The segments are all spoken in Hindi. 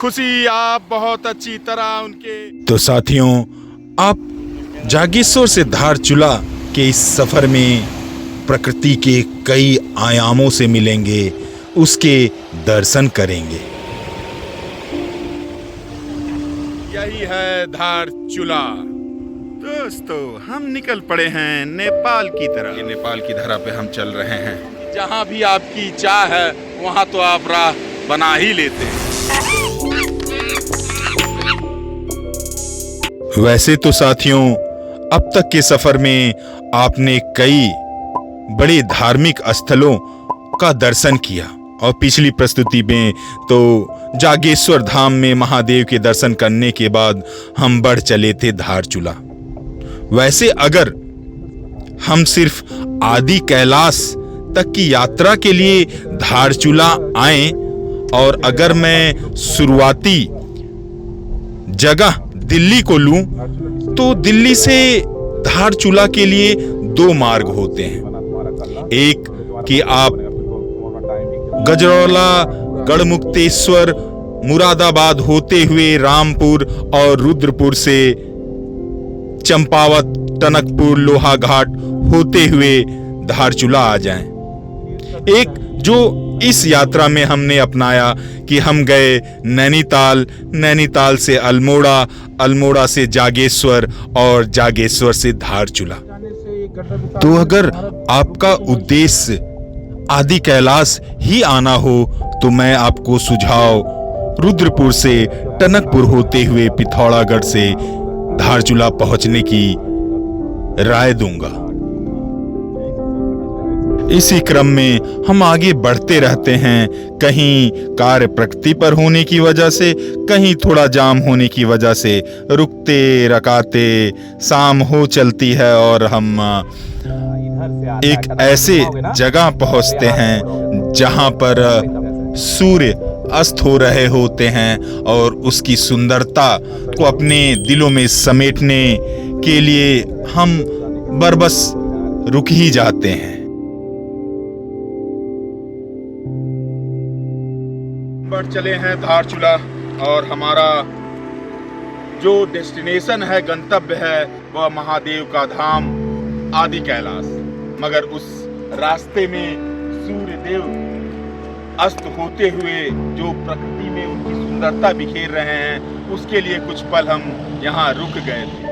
खुशी आप बहुत अच्छी तरह उनके। तो साथियों, आप जागेश्वर से धारचूला के इस सफर में प्रकृति के कई आयामों से मिलेंगे, उसके दर्शन करेंगे। यही है धारचूला। दोस्तों, हम निकल पड़े हैं नेपाल की तरफ। ये नेपाल की धरा पे हम चल रहे हैं। जहाँ भी आपकी चाह है वहाँ तो आप राह बना ही लेते हैं। वैसे तो साथियों, अब तक के सफर में आपने कई बड़े धार्मिक स्थलों का दर्शन किया और पिछली प्रस्तुति में तो जागेश्वर धाम में महादेव के दर्शन करने के बाद हम बढ़ चले थे धारचूला। वैसे अगर हम सिर्फ आदि कैलाश तक की यात्रा के लिए धारचूला आए और अगर मैं शुरुआती जगह दिल्ली को लूं तो दिल्ली से धारचूला के लिए दो मार्ग होते हैं। एक कि आप गजरौला, गढ़मुक्तेश्वर, मुरादाबाद होते हुए रामपुर और रुद्रपुर से चंपावत, टनकपुर, लोहाघाट होते हुए धारचूला आ जाएं। एक जो इस यात्रा में हमने अपनाया कि हम गए नैनीताल, नैनीताल से अल्मोड़ा, अल्मोड़ा से जागेश्वर और जागेश्वर से धारचूला। तो अगर आपका उद्देश्य आदि कैलाश ही आना हो तो मैं आपको सुझाव रुद्रपुर से टनकपुर होते हुए पिथौरागढ़ से धारचूला पहुंचने की राय दूंगा। इसी क्रम में हम आगे बढ़ते रहते हैं, कहीं कार्य प्रगति पर होने की वजह से, कहीं थोड़ा जाम होने की वजह से रुकते रकाते शाम हो चलती है और हम एक ऐसे जगह पहुंचते हैं जहां पर सूर्य अस्त हो रहे होते हैं और उसकी सुंदरता को अपने दिलों में समेटने के लिए हम बरबस रुक ही जाते हैं। बढ़ चले हैं धारचूला और हमारा जो डेस्टिनेशन है, गंतव्य है, वह महादेव का धाम आदि कैलाश। मगर उस रास्ते में सूर्य देव अस्त होते हुए जो प्रकृति में उनकी सुंदरता बिखेर रहे हैं, उसके लिए कुछ पल हम यहाँ रुक गए थे।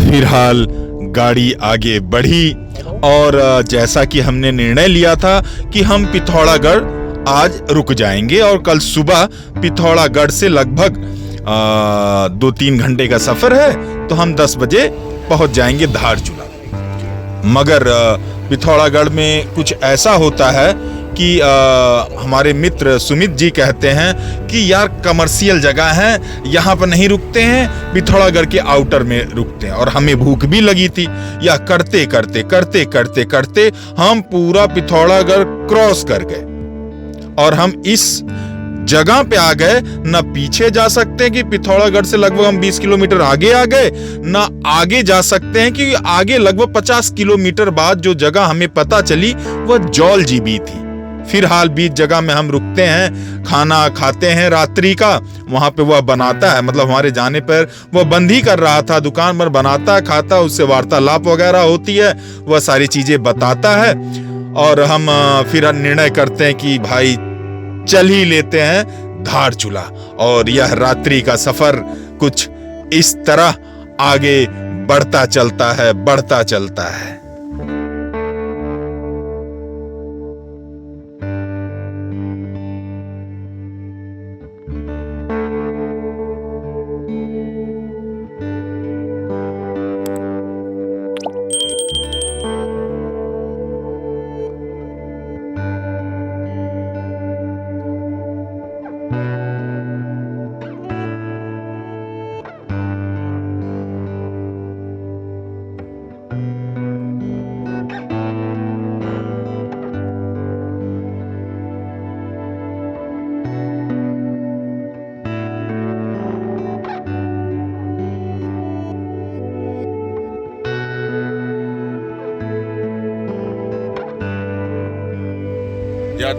फिलहाल गाड़ी आगे बढ़ी और जैसा कि हमने निर्णय लिया था कि हम पिथौरागढ़ आज रुक जाएंगे और कल सुबह पिथौरागढ़ से लगभग 2-3 घंटे का सफर है तो हम 10 बजे पहुंच जाएंगे धारचूला। मगर पिथौरागढ़ में कुछ ऐसा होता है कि हमारे मित्र सुमित जी कहते हैं कि यार कमर्शियल जगह है, यहाँ पर नहीं रुकते हैं, पिथौरागढ़ के आउटर में रुकते हैं। और हमें भूख भी लगी थी। यह करते करते करते करते करते हम पूरा पिथौरागढ़ क्रॉस कर गए और हम इस जगह पे आ गए। न पीछे जा सकते हैं कि पिथौरागढ़ से लगभग हम 20 किलोमीटर आगे आ गए, न आगे जा सकते हैं कि आगे लगभग 50 किलोमीटर बाद जो जगह हमें पता चली वह जौल जीबी थी। फिलहाल बीच जगह में हम रुकते हैं, खाना खाते हैं रात्रि का। वहां पे वह बनाता है, मतलब हमारे जाने पर वह बंद ही कर रहा था, दुकान पर बनाता है, खाता है, उससे वार्तालाप वगैरह होती है, वह सारी चीजें बताता है और हम फिर निर्णय करते हैं कि भाई चल ही लेते हैं धारचूला। और यह रात्रि का सफर कुछ इस तरह आगे बढ़ता चलता है, बढ़ता चलता है।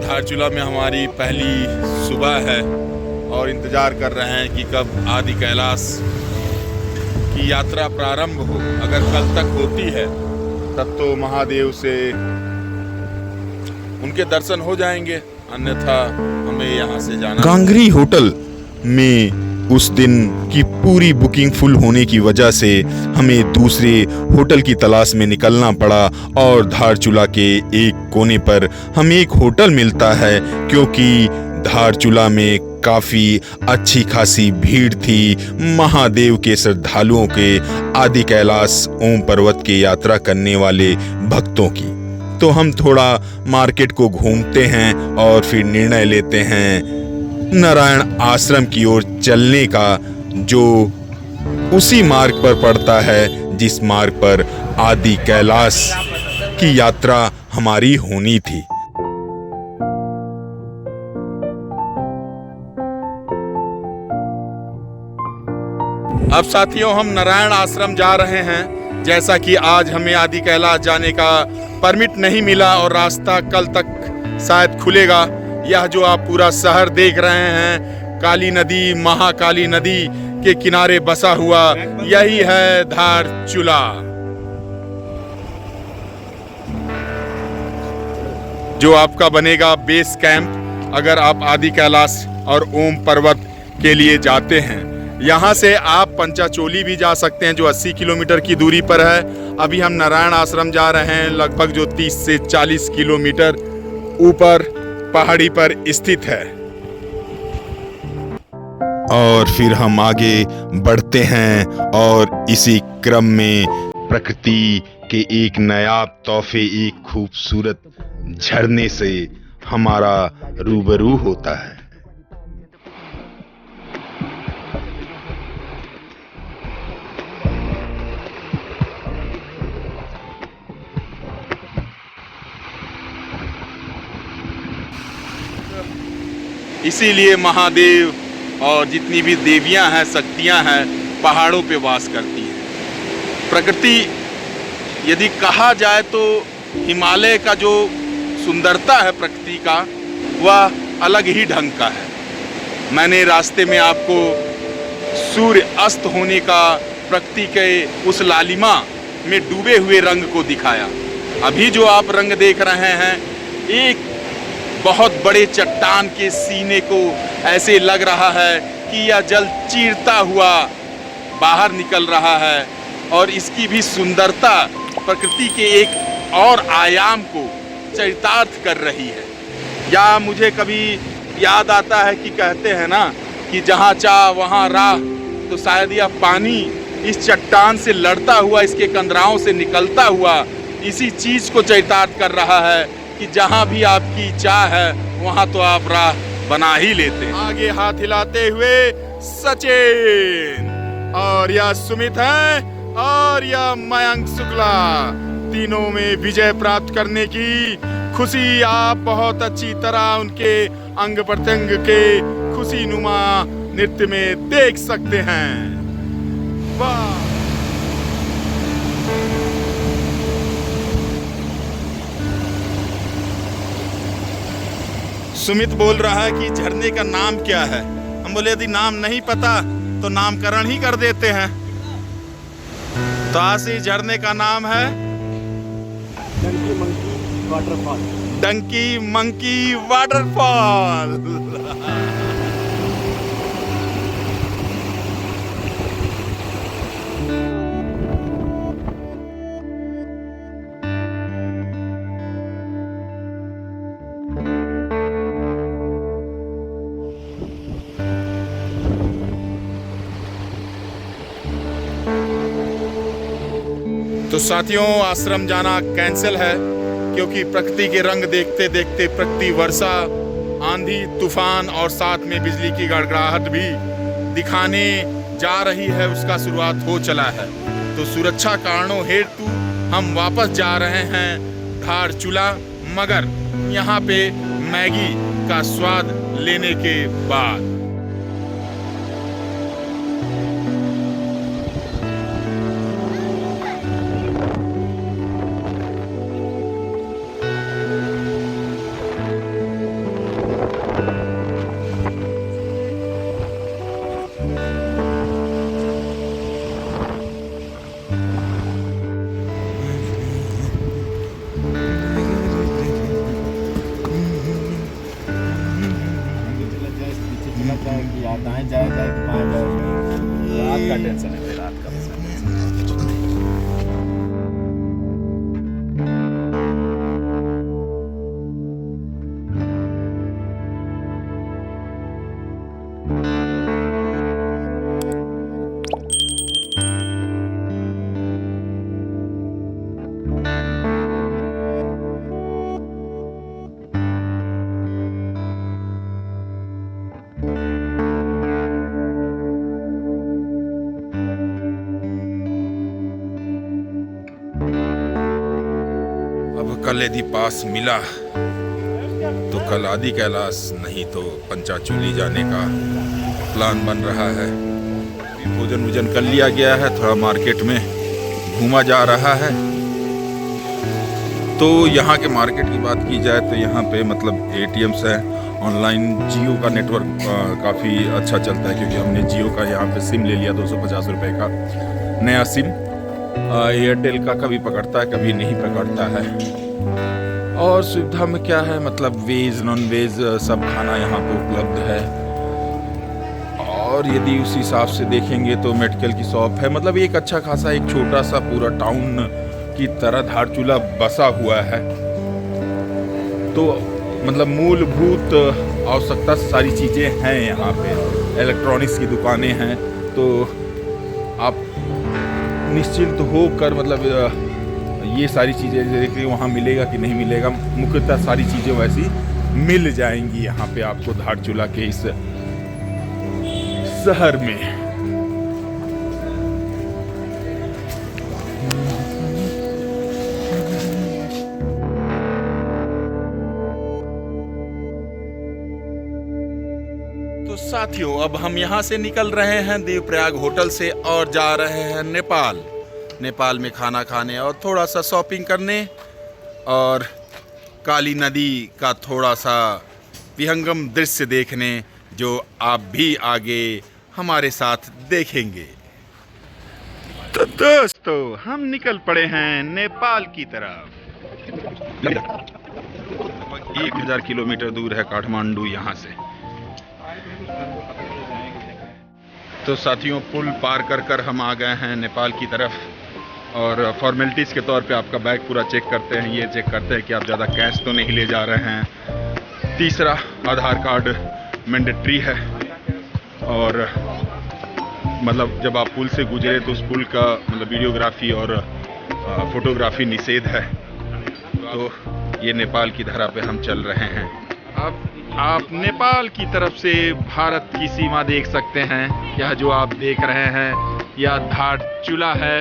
धारचूला में हमारी पहली सुबह है और इंतज़ार कर रहे हैं कि कब आदि कैलाश की यात्रा प्रारंभ हो। अगर कल तक होती है तब तो महादेव से उनके दर्शन हो जाएंगे, अन्यथा हमें यहाँ से जाना। कांगरी होटल में उस दिन की पूरी बुकिंग फुल होने की वजह से हमें दूसरे होटल की तलाश में निकलना पड़ा और धारचूला के एक कोने पर हमें एक होटल मिलता है, क्योंकि धारचूला में काफ़ी अच्छी खासी भीड़ थी महादेव के श्रद्धालुओं के, आदि कैलाश ओम पर्वत की यात्रा करने वाले भक्तों की। तो हम थोड़ा मार्केट को घूमते हैं और फिर निर्णय लेते हैं नारायण आश्रम की ओर चलने का, जो उसी मार्ग पर पड़ता है जिस मार्ग पर आदि कैलाश की यात्रा हमारी होनी थी। अब साथियों हम नारायण आश्रम जा रहे हैं। जैसा कि आज हमें आदि कैलाश जाने का परमिट नहीं मिला और रास्ता कल तक शायद खुलेगा। यह जो आप पूरा शहर देख रहे हैं, काली नदी, महाकाली नदी के किनारे बसा हुआ, यही है धारचूला। जो आपका बनेगा बेस कैंप अगर आप आदि कैलाश और ओम पर्वत के लिए जाते हैं। यहाँ से आप पंचाचोली भी जा सकते हैं जो 80 किलोमीटर की दूरी पर है। अभी हम नारायण आश्रम जा रहे हैं, लगभग जो 30 से 40 किलोमीटर ऊपर पहाड़ी पर स्थित है। और फिर हम आगे बढ़ते हैं और इसी क्रम में प्रकृति के एक नायाब तोहफे, एक खूबसूरत झरने से हमारा रूबरू होता है। इसीलिए महादेव और जितनी भी देवियां हैं, शक्तियां हैं, पहाड़ों पे वास करती हैं। प्रकृति यदि कहा जाए तो हिमालय का जो सुंदरता है प्रकृति का, वह अलग ही ढंग का है। मैंने रास्ते में आपको सूर्य अस्त होने का प्रकृति के उस लालिमा में डूबे हुए रंग को दिखाया। अभी जो आप रंग देख रहे हैं, एक बहुत बड़े चट्टान के सीने को ऐसे लग रहा है कि यह जल चीरता हुआ बाहर निकल रहा है और इसकी भी सुंदरता प्रकृति के एक और आयाम को चरितार्थ कर रही है। या मुझे कभी याद आता है कि कहते हैं ना कि जहाँ चाह वहाँ राह, तो शायद यह पानी इस चट्टान से लड़ता हुआ, इसके कंदराओं से निकलता हुआ इसी चीज़ को चरितार्थ कर रहा है कि जहाँ भी आपकी चाह है वहाँ तो आप राह बना ही लेते हैं। आगे हाथ हिलाते हुए सचिन, और यह सुमित है और यह मयंक शुक्ला, तीनों में विजय प्राप्त करने की खुशी आप बहुत अच्छी तरह उनके अंग प्रत्यंग के खुशी नुमा नृत्य में देख सकते हैं। वाह! सुमित बोल रहा है कि झरने का नाम क्या है। हम बोले यदि नाम नहीं पता तो नामकरण ही कर देते हैं। तो आज इस झरने का नाम है donkey monkey waterfall. Donkey monkey waterfall. तो साथियों आश्रम जाना कैंसिल है, क्योंकि प्रकृति के रंग देखते देखते प्रकृति वर्षा, आंधी, तूफान और साथ में बिजली की गड़गड़ाहट भी दिखाने जा रही है, उसका शुरुआत हो चला है। तो सुरक्षा कारणों हेतु हम वापस जा रहे हैं धारचूला, मगर यहाँ पे मैगी का स्वाद लेने के बाद। लग रहा है कि यार दाएं जाए जाए कि बाएं जाए, रात का टेंशन है, रात का अब कल यदि पास मिला तो कल आदि कैलाश, नहीं तो पंचाचूली जाने का प्लान बन रहा है। भोजन वोजन कर लिया गया है, थोड़ा मार्केट में घूमा जा रहा है। तो यहाँ के मार्केट की बात की जाए तो यहाँ पे मतलब एटीएम्स है, ऑनलाइन जियो का नेटवर्क काफ़ी अच्छा चलता है, क्योंकि हमने जियो का यहाँ पे सिम ले लिया 250 रुपये का नया सिम। एयरटेल का कभी पकड़ता है कभी नहीं पकड़ता है। और सुविधा में क्या है, मतलब वेज नॉन वेज सब खाना यहाँ पे उपलब्ध है। और यदि उस हिसाब से देखेंगे तो मेडिकल की शॉप है, मतलब एक अच्छा खासा एक छोटा सा पूरा टाउन की तरह धारचूला बसा हुआ है। तो मतलब मूलभूत आवश्यकता सारी चीज़ें हैं यहाँ पे। इलेक्ट्रॉनिक्स की दुकानें हैं, तो आप निश्चिंत होकर मतलब ये सारी चीज़ें देखिए वहाँ मिलेगा कि नहीं मिलेगा, मुख्यतः सारी चीज़ें वैसी मिल जाएंगी यहाँ पे आपको धारचूला के इस शहर में। तो साथियों, अब हम यहाँ से निकल रहे हैं देवप्रयाग होटल से और जा रहे हैं नेपाल में खाना खाने और थोड़ा सा शॉपिंग करने और काली नदी का थोड़ा सा विहंगम दृश्य देखने, जो आप भी आगे हमारे साथ देखेंगे। तो दोस्तों, हम निकल पड़े हैं नेपाल की तरफ। 1000 किलोमीटर दूर है काठमांडू यहाँ से। तो साथियों, पुल पार कर कर हम आ गए हैं नेपाल की तरफ। और फॉर्मेलिटीज़ के तौर पे आपका बैग पूरा चेक करते हैं, ये चेक करते हैं कि आप ज़्यादा कैश तो नहीं ले जा रहे हैं। तीसरा, आधार कार्ड मैंडेटरी है। और मतलब जब आप पुल से गुजरे तो उस पुल का मतलब वीडियोग्राफी और फोटोग्राफी निषेध है। तो ये नेपाल की धरा पे हम चल रहे हैं। अब आप नेपाल की तरफ से भारत की सीमा देख सकते हैं। यह जो आप देख रहे हैं यह धारचूला है,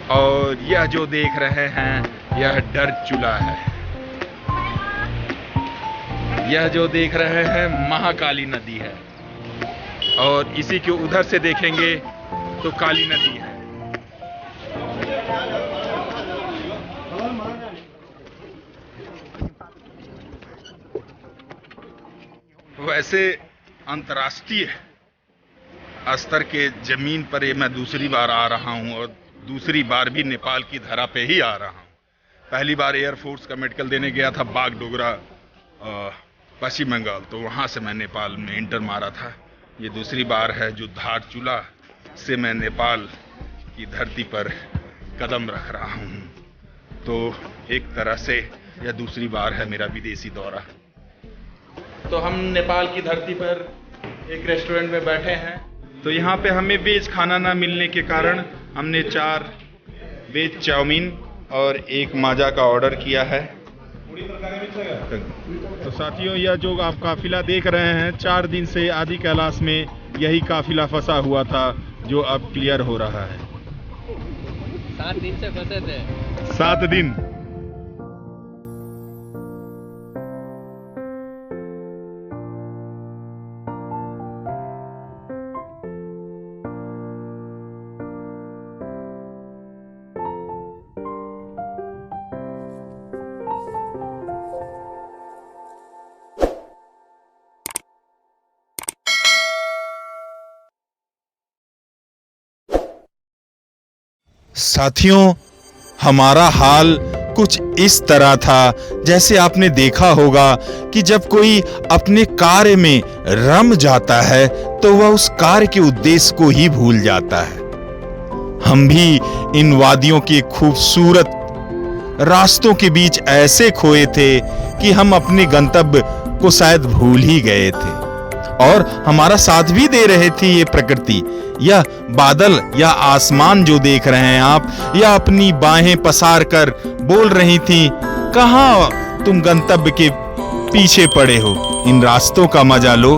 और यह जो देख रहे हैं यह डरचूला है। यह जो देख रहे हैं महाकाली नदी है, और इसी के उधर से देखेंगे तो काली नदी है। वैसे अंतर्राष्ट्रीय स्तर के जमीन पर मैं दूसरी बार आ रहा हूं, और दूसरी बार भी नेपाल की धरा पे ही आ रहा हूं। पहली बार एयरफोर्स का मेडिकल देने गया था बागडोगरा पश्चिम बंगाल, तो वहां से मैं नेपाल में इंटर मारा था। ये दूसरी बार है जो धारचूला से मैं नेपाल की धरती पर कदम रख रहा हूं। तो एक तरह से यह दूसरी बार है मेरा विदेशी दौरा। तो हम नेपाल की धरती पर एक रेस्टोरेंट में बैठे हैं। तो यहाँ पे हमें वेज खाना ना मिलने के कारण हमने 4 वेज चाउमीन और 1 माजा का ऑर्डर किया है। तो साथियों, यह जो आप काफिला देख रहे हैं, 4 दिन से आदि कैलाश में यही काफिला फंसा हुआ था, जो अब क्लियर हो रहा है। 7 दिन से फंसे थे। 7 दिन। साथियों, हमारा हाल कुछ इस तरह था जैसे आपने देखा होगा कि जब कोई अपने कार्य में रम जाता है तो वह उस कार्य के उद्देश्य को ही भूल जाता है। हम भी इन वादियों के खूबसूरत रास्तों के बीच ऐसे खोए थे कि हम अपने गंतव्य को शायद भूल ही गए थे, और हमारा साथ भी दे रहे थे ये प्रकृति, यह बादल या आसमान जो देख रहे हैं आप, या अपनी बाहें पसार कर बोल रही थी, कहाँ तुम गंतव्य के पीछे पड़े हो, इन रास्तों का मजा लो।